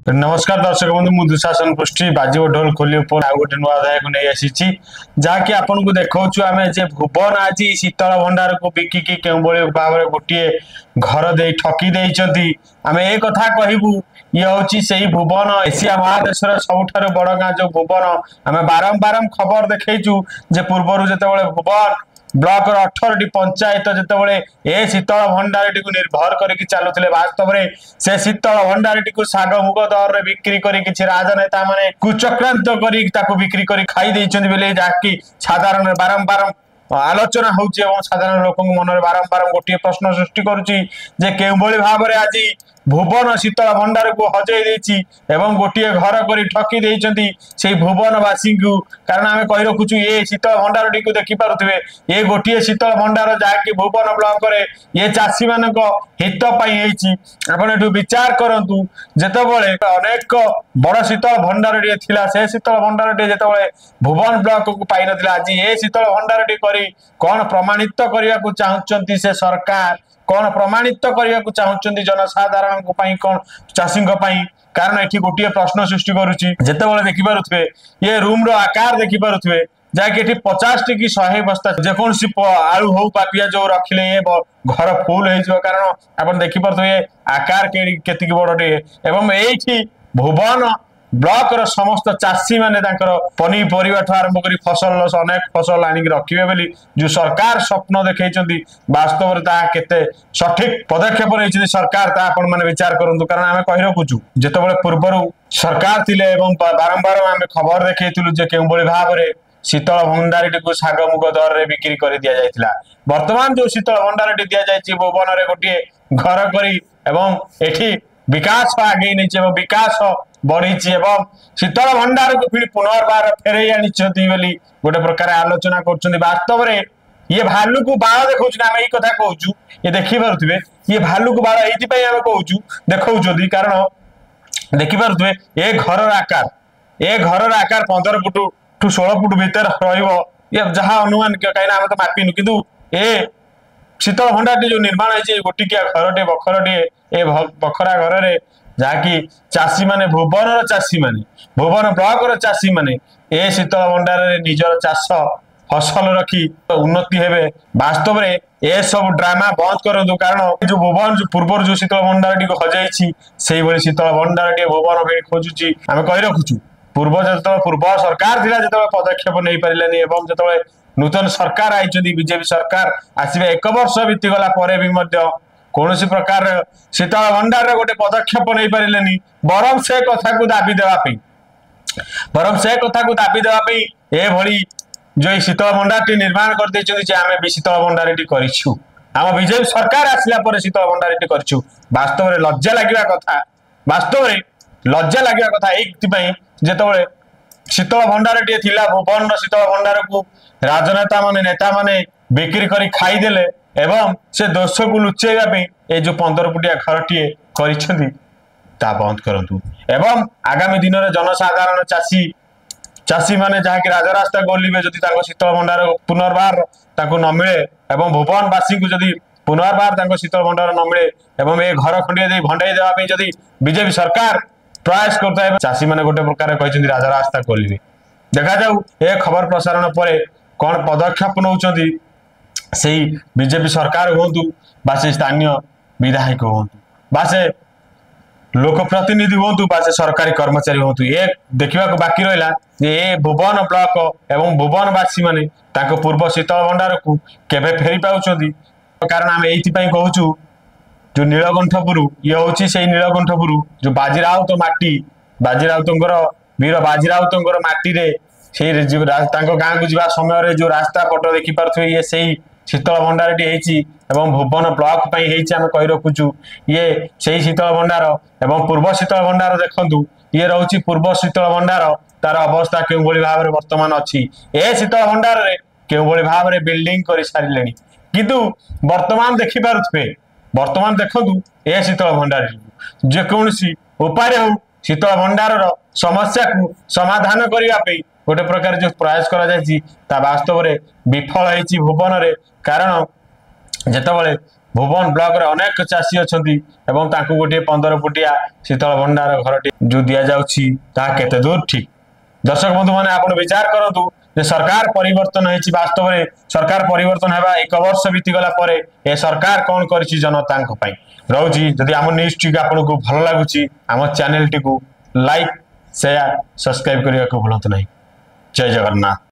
नमस्कार दर्शक बंधु मु दुशासन पृष्टि बाजी ढोल खोली ऊपर आ गोटे नुआ अध्याय को नहीं आसी जहाँकि आपन को देखा आम जे भुवन आज शीतल भंडार को बिकिकी के भाव में गोटे घर दे ठकी देइचंती आम ए कथा कहबू ये हूँ से भुवन एशिया महादेश सबुठ बड़ गाँ जो भुवन आम बारंबार खबर देखु जे पूर्वर जिते भुवन ब्लॉक 18 पंचायत जितेबाला ए शीतल भंडारी को निर्भर करके चलुले वास्तव में से शीतल भंडारी को साग मुग दर में बिक्री कर किसी राजनेता माने कुचक्रांत कर बिक्री कर खाई बोले जहाँकि साधारण बारंबार आलोचना होची साधारण लोक मन में बारंबार गोटे प्रश्न सृष्टि करुच्ची भाव में आज भुवन शीतल भंडार को हजई देछि एवं गोटे घर कर ठकी देइचंती से भुवनवासी को कारण आम कही रखुचु ये शीतल भंडार टी को देखि पारुथिबे ये गोटे शीतल भंडार जहाँकि भुवन ब्लॉक रे ये चाषी मानक हित पाई हेछि आपण एठु विचार करंतु जेतेबेले अनेक बड़ शीतल भंडार टी थिला से शीतल भंडार टी जेतेबेले भुवन ब्लॉक को पाई नथिला आज ये शीतल भंडार टी करी कोन प्रमाणित करिया को चाहुचंती से सरकार कौन प्रमाणित करने को चाहते जनसाधारण कौन चाषी कारण ये गोटे प्रश्न सृष्टि करुच्ची जितेबाला देखिपे ये रूम रो आकार देखिपे जहाँकि 50 टी 100 बस्ता जेकोसी आलू हो पियाज रखिले ये घर फुल हो कारण आप देखिपे आकार के बड़े एवं ये भुवन ब्लॉक रो समस्त चाषी माने पनीपरिया आरंभ कर फसल अनेक फसल आनिक रखिए बोली जो सरकार स्वप्न देखते वास्तव में केते सठिक पदक्षेप नहीं सरकार आपण मैंने विचार करूँ कारण आम कही रखुचु जितेबाला पूर्वर सरकार थिले बारंबार आम खबर देखु जे के भाव में शीतल भंडारी को साग मुग दर में बिक्री कर दि जाइथिला वर्तमान जो शीतल भंडारी दि जाइछि भुवन रे गोटे घर करी एवं एठी विकास आगे नहीं विकास बढ़ी शीतल भंडार को फिर पुनर्बार फेरई आनी गोटे प्रकार आलोचना कर वास्तव में ये भालू को बाड़ देखा आम यही कथा कहूँ ये देखी पारे ये भालू को बाड़ ये कहूँ देखा कारण देखिपे ये घर आकार 15 फुट टू 16 फुट भीतर रहा अनुमान कहीं आम तो मापिनु किंतु ये शीतल भंडार जो निर्माण है गोटिकिया घरटे बखरटे ए बखरा घर में जहाँकि चाषी माने भुवन चाषी माने भुवन ब्लॉक चाषी माने ए शीतल भंडार निजर चाष फसल रखी उन्नति हेबे वास्तव में ए सब ड्रामा बंद करंतु कारण जो भुवन जो पूर्वर जो शीतल भंडार को हजाई से भाई शीतल भंडार भुवन में खोजुची आम कही रखुचु पूर्व जो पूर्व सरकार थिला जो पदक्षेप नहीं पारे एवं जो नूतन सरकार आई बीजेपी सरकार आसवे 1 वर्ष बीतीगला कौन प्रकार शीतल भंडार गोटे पदक्षेप नहीं पारे बरम से कथा को दाबी देवाई ये भली जो शीतल भंडार टी निर्माण कर आम भी शीतल भंडार टी करूँ आम बीजेपी सरकार आसला शीतल भंडार टी करूँ वास्तव में लज्जा लगे कथा वास्तव में लज्जा लगे कथा ये जिते शीतल भंडार टी थिला भुवन शीतल भंडार को राजनेता माने नेता माने बिक्री करी खाईदेले एवं से दोष को लुचेगा ये जो 15 फुटिया घरटीए कर बंद करंतु एवं आगामी दिन में जनसाधारण चाषी माने जहाँकि राजरास्ता गलिबे जदि शीतल भंडार पुनर्बार न मिले एवं भुवनवासी को जदि पुनर्बार शीतल भंडार न मिले एवं ये घर खंडिए भंडाई देवाई जदि बीजेपी सरकार प्रयास करता है चाषी माने गोटे प्रकार कहते राजरास्ता गलिबे देखा जाऊ ए खबर प्रसारण पर कौन पदक्षेप नौ बीजेपी सरकार हूँ बा से स्थानीय विधायक हूँ बा से लोकप्रतिनिधि हूँ बा से सरकारी कर्मचारी हूँ ये देखा बाकी रहा ये भुवन ब्लॉक एवं भुवनवासी माने पूर्व शीतल भंडार को केवे फेरी पाउछंती कारण आम ये कहूँ जो नीलकंठपुर ये हूँ से नीलकंठपुर जो बाजीराउत माटी बाजीराउत वीर बाजीराउत माटी रे गाँ को जीवा समय जो रास्ता पट देखिपे ये सही शीतल भंडार टी भुवन ब्लॉक आम कही रखुचु ये सही शीतल भंडार एवं पूर्व शीतल भंडार देखु ये रोचे पूर्व शीतल भंडार तार अवस्था क्यों भाव में वर्तमान अच्छी ए शीतल भंडार क्यों भाव में बिल्डिंग कर सारे किंतु वर्तमान देखिपे वर्तमान देखु ए शीतल भंडार जेकोसी उपाय हो शीतल भंडार समस्या को समाधान करने गोटे प्रकार जो प्रयास करा वास्तव में विफल होती भुवन रे कारण जितेबाला भुवन ब्लॉक रे अनेक चाषी अछंती एवं तांको गोटे 15 फुटिया शीतल भंडार घरटी जो दिया जाउछि ता केते दूर ठीक। दर्शक बंधु माने आपण विचार करंतु जे सरकार परिवर्तन होइछि वास्तव में सरकार परिवर्तन हेबा 1 वर्ष बीती गला परे ए सरकार कोन करछि जनता पई रहउछि। जदि हम न्यूज टी आपन को भल लागुछि हम चैनल टी को लाइक शेयर सब्सक्राइब करिया को भूलत नहीं। जय जगन्नाथ।